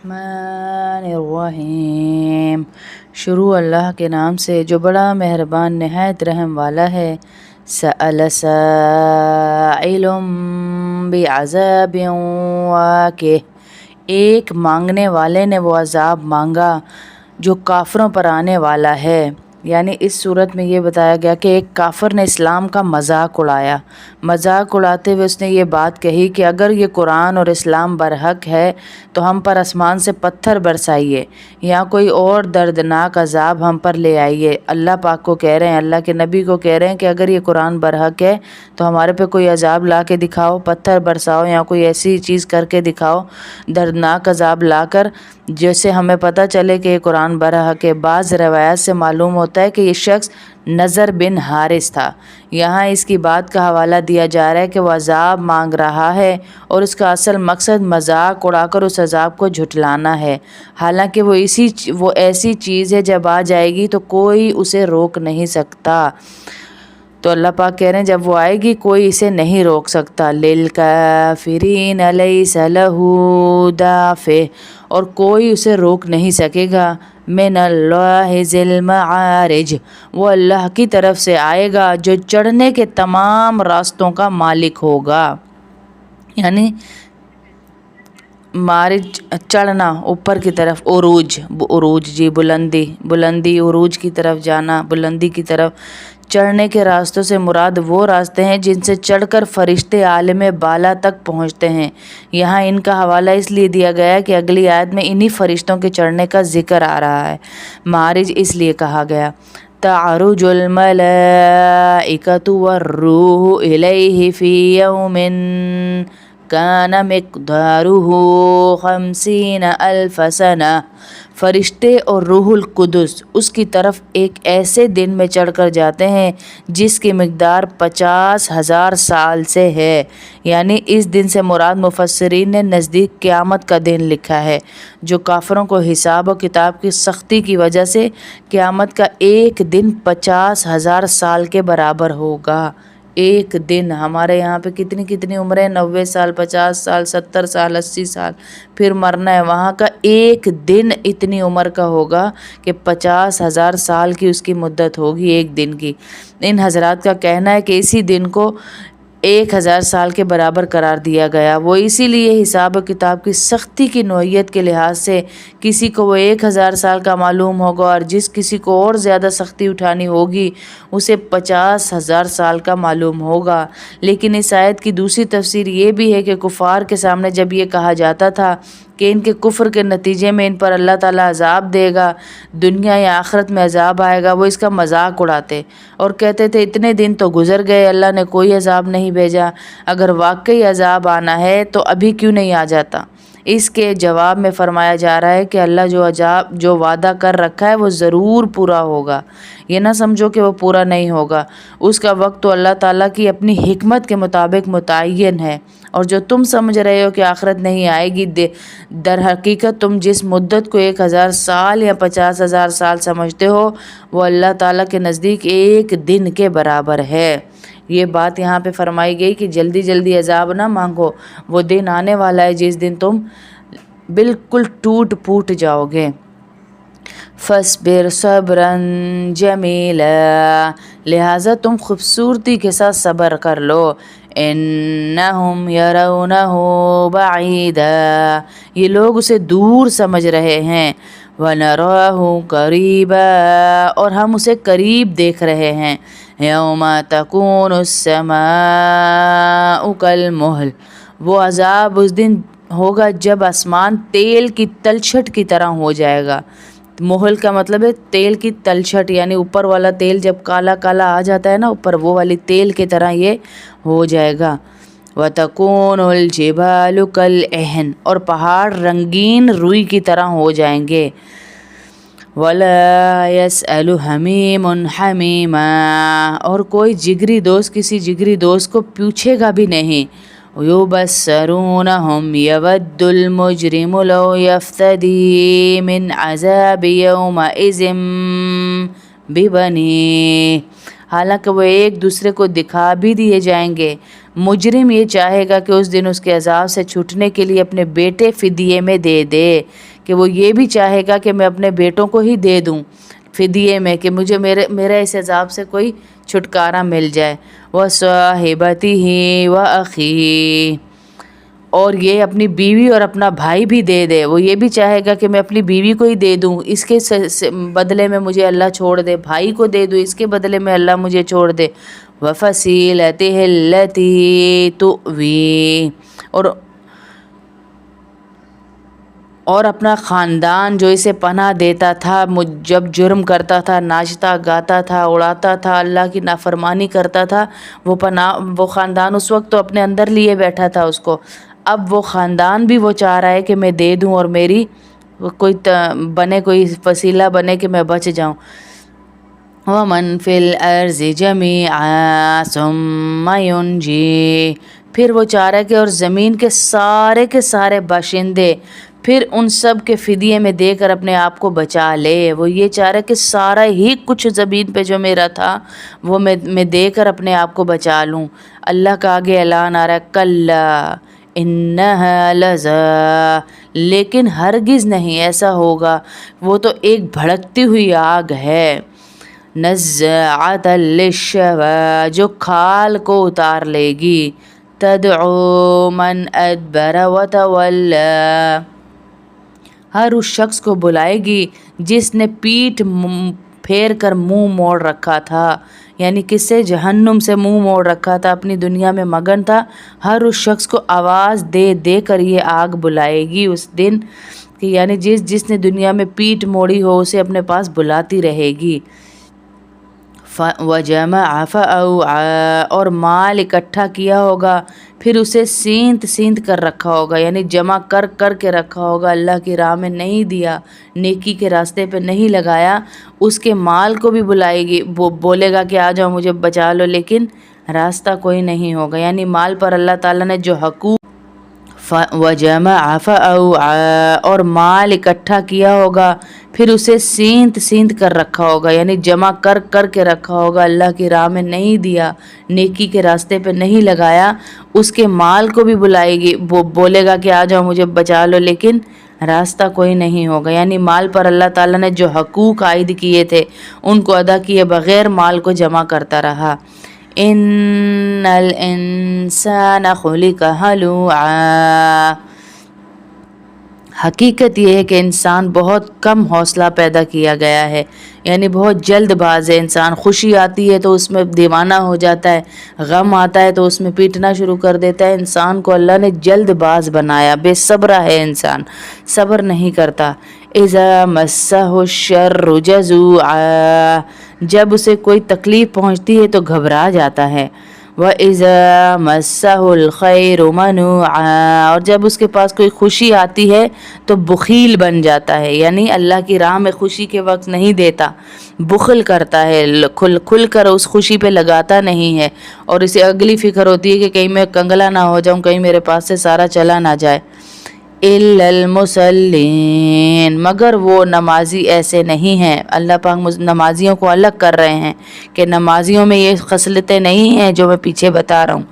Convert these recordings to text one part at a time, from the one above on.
الرحمن الرحیم، شروع اللہ کے نام سے جو بڑا مہربان نہایت رحم والا ہے۔ سأل سائل بعذاب واقع، ایک مانگنے والے نے وہ عذاب مانگا جو کافروں پر آنے والا ہے۔ یعنی اس صورت میں یہ بتایا گیا کہ ایک کافر نے اسلام کا مذاق اڑایا، مذاق اڑاتے ہوئے اس نے یہ بات کہی کہ اگر یہ قرآن اور اسلام برحق ہے تو ہم پر آسمان سے پتھر برسائیے یا کوئی اور دردناک عذاب ہم پر لے آئیے۔ اللہ پاک کو کہہ رہے ہیں، اللہ کے نبی کو کہہ رہے ہیں کہ اگر یہ قرآن برحق ہے تو ہمارے پہ کوئی عذاب لا کے دکھاؤ، پتھر برساؤ یا کوئی ایسی چیز کر کے دکھاؤ، دردناک عذاب لا کر، جیسے ہمیں پتہ چلے کہ یہ قرآن برحق ہے۔ بعض روایات سے معلوم ہوتا ہے کہ یہ شخص نضر بن حارث تھا۔ یہاں اس کی بات کا حوالہ دیا جا رہا ہے کہ وہ عذاب مانگ رہا ہے اور اس کا اصل مقصد مذاق اڑا کر اس عذاب کو جھٹلانا ہے، حالانکہ وہ ایسی چیز ہے جب آ جائے گی تو کوئی اسے روک نہیں سکتا۔ تو اللہ پاک کہہ رہے ہیں جب وہ آئے گی کوئی اسے نہیں روک سکتا۔ لِلْكَافِرِينَ لَيْسَ لَهُ دَافِعٌ، اور کوئی اسے روک نہیں سکے گا۔ من اللہ ذی المعارج، وہ اللہ کی طرف سے آئے گا جو چڑھنے کے تمام راستوں کا مالک ہوگا۔ یعنی معارج چڑھنا، اوپر کی طرف، عروج جی بلندی، عروج کی طرف جانا، بلندی کی طرف۔ چڑھنے کے راستوں سے مراد وہ راستے ہیں جن سے چڑھ کر فرشتے عالم بالا تک پہنچتے ہیں۔ یہاں ان کا حوالہ اس لیے دیا گیا ہے کہ اگلی آیت میں انہی فرشتوں کے چڑھنے کا ذکر آ رہا ہے۔ معارج اس لیے کہا گیا۔ تعرج الملائکۃ والروح الیہ فی یوم کان مقدارہ 50,000 سنہ، فرشتے اور روح القدس اس کی طرف ایک ایسے دن میں چڑھ کر جاتے ہیں جس کی مقدار 50,000 سال سے ہے۔ یعنی اس دن سے مراد مفسرین نے نزدیک قیامت کا دن لکھا ہے، جو کافروں کو حساب و کتاب کی سختی کی وجہ سے قیامت کا ایک دن 50,000 سال کے برابر ہوگا۔ ایک دن، ہمارے یہاں پہ کتنی عمریں، 90 سال، 50 سال، 70 سال، 80 سال، پھر مرنا ہے۔ وہاں کا ایک دن اتنی عمر کا ہوگا کہ 50,000 سال کی اس کی مدت ہوگی ایک دن کی۔ ان حضرات کا کہنا ہے کہ اسی دن کو 1,000 سال کے برابر قرار دیا گیا۔ وہ اسی لیے حساب و کتاب کی سختی کی نوعیت کے لحاظ سے کسی کو وہ 1,000 سال کا معلوم ہوگا اور جس کسی کو اور زیادہ سختی اٹھانی ہوگی اسے 50,000 سال کا معلوم ہوگا۔ لیکن اس آیت کی دوسری تفسیر یہ بھی ہے کہ کفار کے سامنے جب یہ کہا جاتا تھا کہ ان کے کفر کے نتیجے میں ان پر اللہ تعالیٰ عذاب دے گا، دنیا یا آخرت میں عذاب آئے گا، وہ اس کا مذاق اڑاتے اور کہتے تھے اتنے دن تو گزر گئے، اللہ نے کوئی عذاب نہیں بھیجا، اگر واقعی عذاب آنا ہے تو ابھی کیوں نہیں آ جاتا؟ اس کے جواب میں فرمایا جا رہا ہے کہ اللہ جو وعدہ کر رکھا ہے وہ ضرور پورا ہوگا، یہ نہ سمجھو کہ وہ پورا نہیں ہوگا۔ اس کا وقت تو اللہ تعالیٰ کی اپنی حکمت کے مطابق متعین ہے، اور جو تم سمجھ رہے ہو کہ آخرت نہیں آئے گی، در حقیقت تم جس مدت کو 1,000 سال یا 50,000 سال سمجھتے ہو وہ اللہ تعالیٰ کے نزدیک ایک دن کے برابر ہے۔ یہ بات یہاں پہ فرمائی گئی کہ جلدی جلدی عذاب نہ مانگو، وہ دن آنے والا ہے جس دن تم بالکل ٹوٹ پھوٹ جاؤ گے۔ فَاصْبِرْ صَبْرًا جَمِيلًا، لہٰذا تم خوبصورتی کے ساتھ صبر کر لو۔ اِنَّهُمْ يَرَوْنَهُ بَعِيدًا، یہ لوگ اسے دور سمجھ رہے ہیں۔ وَنَرَاهُ قَرِيبًا، اور ہم اسے قریب دیکھ رہے ہیں۔ يَوْمَ تَكُونُ السَّمَاءُ كَالْمُهْلِ، وہ عذاب اس دن ہوگا جب آسمان تیل کی تلچھٹ کی طرح ہو جائے گا۔ مہل کا مطلب ہے تیل کی تلچھٹ، یعنی اوپر والا تیل جب کالا کالا آ جاتا ہے نا اوپر، وہ والی تیل کی طرح یہ ہو جائے گا۔ وَتَكُونُ الْجِبَالُ كَالْعِهْنِ، اور پہاڑ رنگین روئی کی طرح ہو جائیں گے۔ وَلَا يَسْأَلُ حَمِيمٌ حَمِيمًا، اور کوئی جگری دوست کسی جگری دوست کو پوچھے گا بھی نہیں۔ يُبَصَّرُونَهُمْ يَوَدُّ الْمُجْرِمُ لَوْ يَفْتَدِي مِنْ عَذَابِ يَوْمَئِذٍ بِبَنِيهِ، حالانکہ وہ ایک دوسرے کو دکھا بھی دیے جائیں گے مجرم یہ چاہے گا کہ اس دن اس کے عذاب سے چھوٹنے کے لیے اپنے بیٹے فدیے میں دے دے، کہ وہ یہ بھی چاہے گا کہ میں اپنے بیٹوں کو ہی دے دوں فدیے میں، کہ مجھے میرا اس عذاب سے کوئی چھٹکارا مل جائے۔ وَصَاحِبَتِهِ وَأَخِيهِ، اور یہ اپنی بیوی اور اپنا بھائی بھی دے دے، وہ یہ بھی چاہے گا کہ میں اپنی بیوی کو ہی دے دوں، اس کے بدلے میں مجھے اللہ چھوڑ دے، بھائی کو دے دوں، اس کے بدلے میں اللہ مجھے چھوڑ دے۔ وَفَصِيلَتِهِ الَّتِي تُؤْوِيهِ، اور اپنا خاندان جو اسے پناہ دیتا تھا جب جرم کرتا تھا، ناچتا گاتا تھا، اڑاتا تھا، اللہ کی نافرمانی کرتا تھا، وہ خاندان اس وقت تو اپنے اندر لیے بیٹھا تھا اس کو، اب وہ خاندان بھی وہ چاہ رہا ہے کہ میں دے دوں اور میری کوئی وسیلہ بنے کہ میں بچ جاؤں۔ وَمَن فِي الْأَرْضِ جَمِيعًا ثُمَّ يُنْجِيهِ، پھر وہ چاہ رہا ہے کہ اور زمین کے سارے باشندے پھر ان سب کے فدیے میں دے کر اپنے آپ کو بچا لے، وہ یہ چاہ رہا ہے کہ سارا ہی کچھ زمین پہ جو میرا تھا وہ میں دے کر اپنے آپ کو بچا لوں۔ اللہ کا آگے اعلان آ رہا ہے، کلا انہا لظیٰ، لیکن ہرگز نہیں ایسا ہوگا، وہ تو ایک بھڑکتی ہوئی آگ ہے، نزاعۃ للشویٰ، جو کھال کو اتار لے گی، تدعو من ادبر وتولی، ہر اس شخص کو بلائے گی جس نے پیٹھ پھیر کر منہ موڑ رکھا تھا، یعنی کس سے؟ جہنم سے منہ موڑ رکھا تھا، اپنی دنیا میں مگن تھا، ہر اس شخص کو آواز دے دے کر یہ آگ بلائے گی اس دن، کہ یعنی جس نے دنیا میں پیٹھ موڑی ہو اسے اپنے پاس بلاتی رہے گی۔ وَجَمَعَ فَأَوْعَىٰ، اور مال اکٹھا کیا ہوگا پھر اسے سینت کر رکھا ہوگا، یعنی جمع کر کے رکھا ہوگا، اللہ کی راہ میں نہیں دیا، نیکی کے راستے پہ نہیں لگایا، اس کے مال کو بھی بلائے گی، وہ بولے گا کہ آ جاؤ مجھے بچا لو، لیکن راستہ کوئی نہیں ہوگا، یعنی مال پر اللہ تعالیٰ نے جو حقوق وَجَمَعَ فَأَوْعَىٰ، اور مال اکٹھا کیا ہوگا پھر اسے سینت کر رکھا ہوگا، یعنی جمع کر کے رکھا ہوگا، اللہ کی راہ میں نہیں دیا، نیکی کے راستے پہ نہیں لگایا، اس کے مال کو بھی بلائے گی، وہ بولے گا کہ آ جاؤ مجھے بچا لو، لیکن راستہ کوئی نہیں ہوگا، یعنی مال پر اللہ تعالیٰ نے جو حقوق عائد کیے تھے ان کو ادا کیے بغیر مال کو جمع کرتا رہا۔ ان الانسان خلق ہلوعا، حقیقت یہ ہے کہ انسان بہت کم حوصلہ پیدا کیا گیا ہے، یعنی بہت جلد باز ہے انسان، خوشی آتی ہے تو اس میں دیوانہ ہو جاتا ہے، غم آتا ہے تو اس میں پیٹنا شروع کر دیتا ہے، انسان کو اللہ نے جلد باز بنایا، بے صبر ہے انسان، صبر نہیں کرتا۔ اذا مسہ الشر جزوعا، جب اسے کوئی تکلیف پہنچتی ہے تو گھبرا جاتا ہے، وَإِذَا مَسَّهُ الْخَيْرُ مَنُوعًا، اور جب اس کے پاس کوئی خوشی آتی ہے تو بخیل بن جاتا ہے، یعنی اللہ کی راہ میں خوشی کے وقت نہیں دیتا، بخل کرتا ہے، کھل کر اس خوشی پہ لگاتا نہیں ہے، اور اسے اگلی فکر ہوتی ہے کہ کہیں میں کنگلا نہ ہو جاؤں، کہیں میرے پاس سے سارا چلا نہ جائے۔ إِلَّا الْمُصَلِّينَ، مگر وہ نمازی ایسے نہیں ہیں، اللہ پاک نمازیوں کو الگ کر رہے ہیں کہ نمازیوں میں یہ خصلتیں نہیں ہیں جو میں پیچھے بتا رہا ہوں۔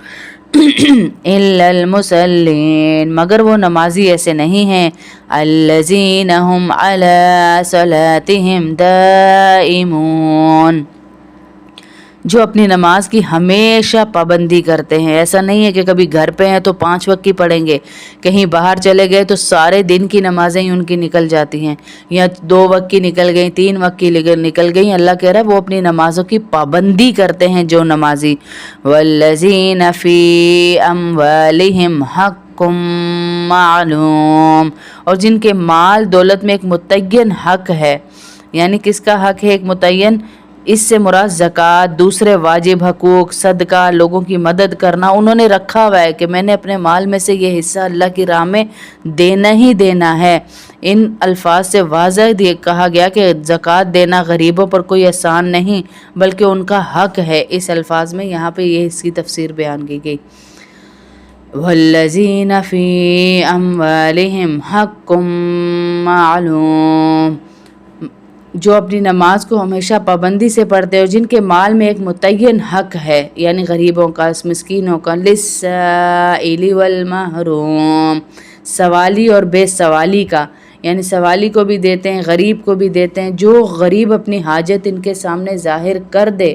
إِلَّا الْمُصَلِّينَ، مگر وہ نمازی ایسے نہیں ہیں، الَّذِينَ هُمْ عَلَىٰ صَلَاتِهِمْ دَائِمُونَ، جو اپنی نماز کی ہمیشہ پابندی کرتے ہیں، ایسا نہیں ہے کہ کبھی گھر پہ ہیں تو 5 وقت کی پڑھیں گے، کہیں باہر چلے گئے تو سارے دن کی نمازیں ہی ان کی نکل جاتی ہیں، یا 2 وقت کی نکل گئیں، 3 وقت کی نکل گئیں، اللہ کہہ رہا ہے وہ اپنی نمازوں کی پابندی کرتے ہیں جو نمازی۔ وَالَّذِينَ فِي أَمْوَالِهِمْ حَقٌّ مَّعْلُومٌ، اور جن کے مال دولت میں ایک متعین حق ہے، یعنی کس کا حق ہے ایک متعین؟ اس سے مراد زکوٰۃ، دوسرے واجب حقوق، صدقہ، لوگوں کی مدد کرنا، انہوں نے رکھا ہوا ہے کہ میں نے اپنے مال میں سے یہ حصہ اللہ کی راہ میں دینا ہی دینا ہے۔ ان الفاظ سے واضح کہا گیا کہ زکوٰۃ دینا غریبوں پر کوئی احسان نہیں بلکہ ان کا حق ہے، اس الفاظ میں یہاں پہ یہ اس کی تفسیر بیان کی گئی۔ وَالَّذِينَ فِي أَمْوَالِهِمْ حَقٌّ مَّعْلُومٌ، جو اپنی نماز کو ہمیشہ پابندی سے پڑھتے ہیں اور جن کے مال میں ایک متعین حق ہے، یعنی غریبوں کا، مسکینوں کا، للسائل والمحروم، سوالی اور بے سوالی کا، یعنی سوالی کو بھی دیتے ہیں، غریب کو بھی دیتے ہیں۔ جو غریب اپنی حاجت ان کے سامنے ظاہر کر دے،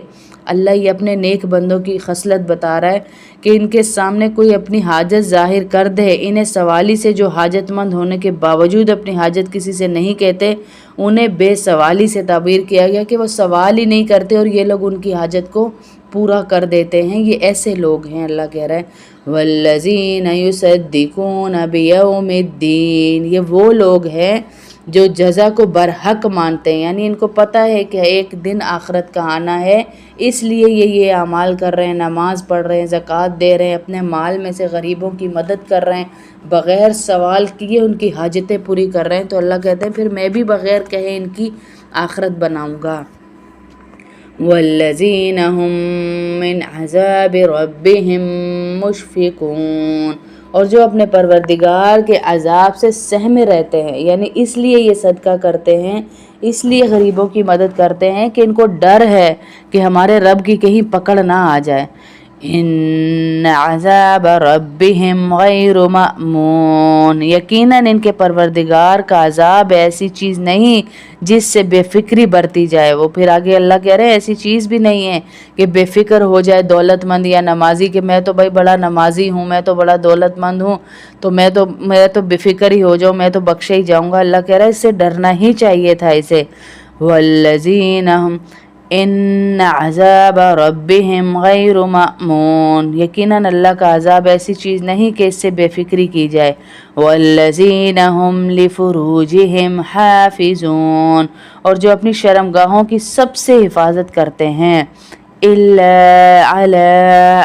اللہ یہ اپنے نیک بندوں کی خصلت بتا رہا ہے کہ ان کے سامنے کوئی اپنی حاجت ظاہر کر دے، انہیں سوالی سے، جو حاجت مند ہونے کے باوجود اپنی حاجت کسی سے نہیں کہتے، انہیں بے سوالی سے تعبیر کیا گیا کہ وہ سوال ہی نہیں کرتے اور یہ لوگ ان کی حاجت کو پورا کر دیتے ہیں۔ یہ ایسے لوگ ہیں، اللہ کہہ رہا ہے والذین یصدقون بیوم الدین، یہ وہ لوگ ہیں جو جزا کو برحق مانتے ہیں، یعنی ان کو پتہ ہے کہ ایک دن آخرت کا آنا ہے، اس لیے یہ اعمال کر رہے ہیں، نماز پڑھ رہے ہیں، زکوٰۃ دے رہے ہیں، اپنے مال میں سے غریبوں کی مدد کر رہے ہیں، بغیر سوال کیے ان کی حاجتیں پوری کر رہے ہیں۔ تو اللہ کہتے ہیں پھر میں بھی بغیر کہے ان کی آخرت بناؤں گا۔ والذین هم من عذاب ربهم مشفقون، اور جو اپنے پروردگار کے عذاب سے سہمے رہتے ہیں، یعنی اس لیے یہ صدقہ کرتے ہیں، اس لیے غریبوں کی مدد کرتے ہیں کہ ان کو ڈر ہے کہ ہمارے رب کی کہیں پکڑ نہ آ جائے۔ ان عذاب ربهم غیر مأمون، یقیناً ان کے پروردگار کا عذاب ایسی چیز نہیں جس سے بے فکری برتی جائے۔ وہ پھر آگے اللہ کہہ رہے ہیں ایسی چیز بھی نہیں ہے کہ بے فکر ہو جائے دولت مند یا نمازی کہ میں تو بھائی بڑا نمازی ہوں، میں تو بڑا دولت مند ہوں، تو میں تو بے فکر ہی ہو جاؤں، میں تو بخشے ہی جاؤں گا۔ اللہ کہہ رہا ہے اس سے ڈرنا ہی چاہیے تھا اسے۔ والذین ہم ان عذاب ربهم غیر مأمون، یقیناً اللہ کا عذاب ایسی چیز نہیں کہ اس سے بے فکری کی جائے۔ والذین هم لفروجهم حافظون، اور جو اپنی شرمگاہوں کی سب سے حفاظت کرتے ہیں، الا علی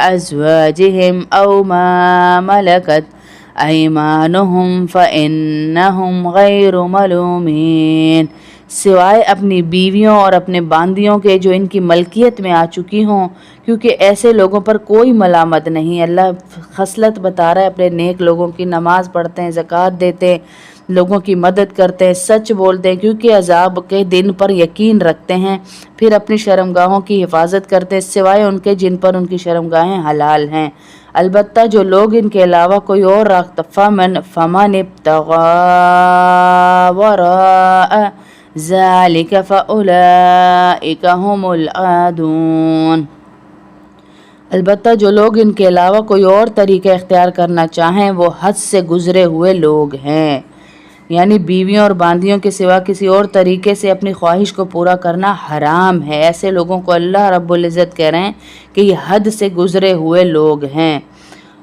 ازواجهم او ما ملکت ایمانهم فانہم غیر ملومین، سوائے اپنی بیویوں اور اپنے باندیوں کے جو ان کی ملکیت میں آ چکی ہوں، کیونکہ ایسے لوگوں پر کوئی ملامت نہیں۔ اللہ خصلت بتا رہا ہے اپنے نیک لوگوں کی، نماز پڑھتے ہیں، زکوٰۃ دیتے ہیں، لوگوں کی مدد کرتے ہیں، سچ بولتے ہیں کیونکہ عذاب کے دن پر یقین رکھتے ہیں، پھر اپنی شرمگاہوں کی حفاظت کرتے ہیں سوائے ان کے جن پر ان کی شرمگاہیں حلال ہیں۔ البتہ جو لوگ ان کے علاوہ کوئی اور فمن ابتغى وراء ذلك فأولئك هم العادون، البتہ جو لوگ ان کے علاوہ کوئی اور طریقہ اختیار کرنا چاہیں وہ حد سے گزرے ہوئے لوگ ہیں، یعنی بیویوں اور باندیوں کے سوا کسی اور طریقے سے اپنی خواہش کو پورا کرنا حرام ہے۔ ایسے لوگوں کو اللہ رب العزت کہہ رہے ہیں کہ یہ حد سے گزرے ہوئے لوگ ہیں۔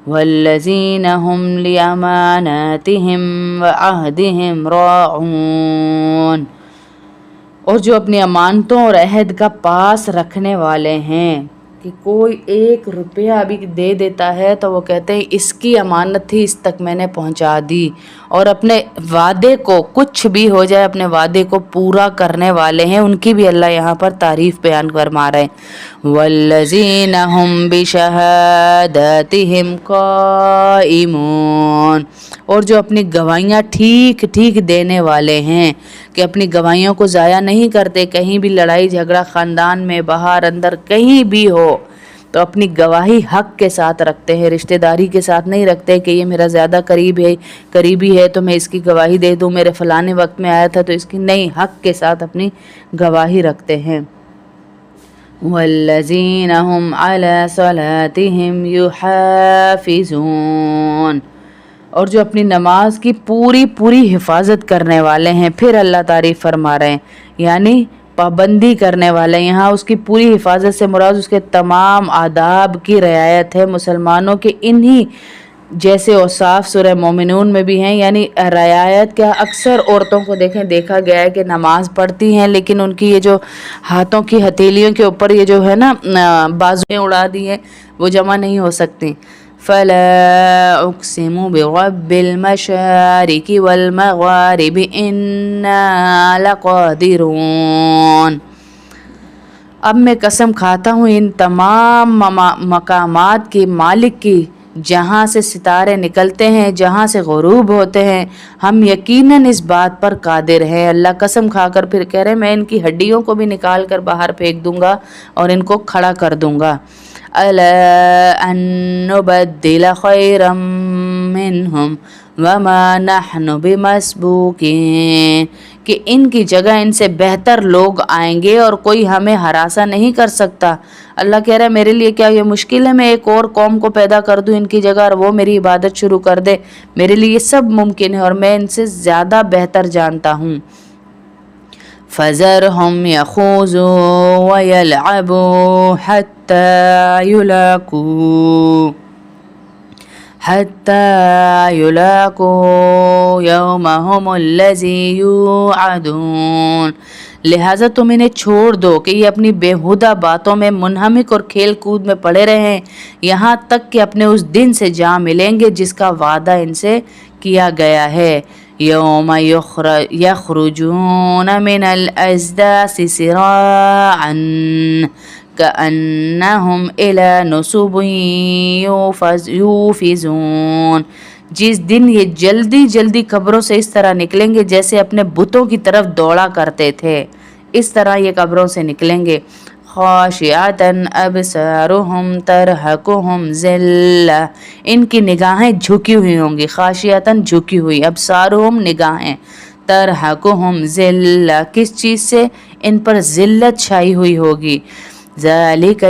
والذین هم لأماناتهم وعہدهم راعون، اور جو اپنی امانتوں اور عہد کا پاس رکھنے والے ہیں، کہ کوئی ایک روپیہ ابھی دے دیتا ہے تو وہ کہتے ہیں اس کی امانت تھی، اس تک میں نے پہنچا دی، اور اپنے وعدے کو کچھ بھی ہو جائے اپنے وعدے کو پورا کرنے والے ہیں، ان کی بھی اللہ یہاں پر تعریف بیان فرما رہے ہیں۔ والذین هم بشہاداتہم قائمون، اور جو اپنی گواہیاں ٹھیک ٹھیک دینے والے ہیں، کہ اپنی گواہیوں کو ضائع نہیں کرتے، کہیں بھی لڑائی جھگڑا خاندان میں باہر اندر کہیں بھی ہو تو اپنی گواہی حق کے ساتھ رکھتے ہیں، رشتہ داری کے ساتھ نہیں رکھتے کہ یہ میرا زیادہ قریبی ہے تو میں اس کی گواہی دے دوں، میرے فلانے وقت میں آیا تھا تو اس کی نہیں، حق کے ساتھ اپنی گواہی رکھتے ہیں۔ والذین هم علی صلاتہم یحافظون، اور جو اپنی نماز کی پوری حفاظت کرنے والے ہیں، پھر اللہ تعریف فرما رہے ہیں، یعنی پابندی کرنے والے، یہاں اس کی پوری حفاظت سے مراد اس کے تمام آداب کی رعایت ہے۔ مسلمانوں کے انہی جیسے اوصاف سورہ مومنون میں بھی ہیں، یعنی رعایت کیا، اکثر عورتوں کو دیکھا گیا ہے کہ نماز پڑھتی ہیں لیکن ان کی یہ جو ہاتھوں کی ہتھیلیوں کے اوپر یہ جو ہے نا بازویں اڑا دی ہیں وہ جمع نہیں ہو سکتی۔ فلا اقسم برب المشارق والمغارب انا لقادرون، اب میں قسم کھاتا ہوں ان تمام مقامات کے مالک کی جہاں سے ستارے نکلتے ہیں، جہاں سے غروب ہوتے ہیں، ہم یقیناً اس بات پر قادر ہیں۔ اللہ قسم کھا کر پھر کہہ رہے میں ان کی ہڈیوں کو بھی نکال کر باہر پھینک دوں گا اور ان کو کھڑا کر دوں گا۔ الا ان نبدل خیرا منہم وما نحن بمسبوقین، کہ ان کی جگہ ان سے بہتر لوگ آئیں گے اور کوئی ہمیں ہراساں نہیں کر سکتا۔ اللہ کہہ رہا ہے میرے لیے کیا یہ مشکل ہے میں ایک اور قوم کو پیدا کر دوں ان کی جگہ اور وہ میری عبادت شروع کر دے؟ میرے لیے یہ سب ممکن ہے اور میں ان سے زیادہ بہتر جانتا ہوں۔ فَذَرْهُمْ يَخُوضُوا وَيَلْعَبُوا حَتَّى يُلَاقُوا يَوْمَهُمُ الَّذِي يُوعَدُونَ، لہٰذا تم انہیں چھوڑ دو کہ یہ اپنی بیہودہ باتوں میں منہمک اور کھیل کود میں پڑے رہیں یہاں تک کہ اپنے اس دن سے جا ملیں گے جس کا وعدہ ان سے کیا گیا ہے۔ یوم یخرجون من الاجداث سراعا کأنہم الی نصب یوفزون، جس دن یہ جلدی جلدی قبروں سے اس طرح نکلیں گے جیسے اپنے بتوں کی طرف دوڑا کرتے تھے، اس طرح یہ قبروں سے نکلیں گے۔ خاشعۃ ابصارہم ترہقہم ذلہ، ان کی نگاہیں جھکی ہوئی ہوں گی، خاشعۃ جھکی ہوئی، ابصارہم نگاہیں، ترہقہم ذلہ کس چیز سے؟ ان پر ذلت چھائی ہوئی ہوگی۔ ذالک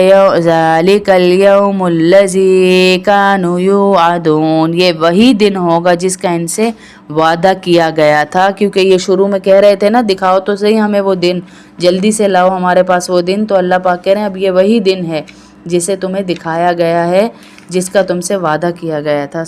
الیوم الذی کانوا یوعدون، یہ وہی دن ہوگا جس کا ان سے وعدہ کیا گیا تھا، کیونکہ یہ شروع میں کہہ رہے تھے نا دکھاؤ تو صحیح ہمیں وہ دن، جلدی سے لاؤ ہمارے پاس وہ دن، تو اللہ پاک کہہ رہے ہیں اب یہ وہی دن ہے جسے تمہیں دکھایا گیا ہے، جس کا تم سے وعدہ کیا گیا تھا۔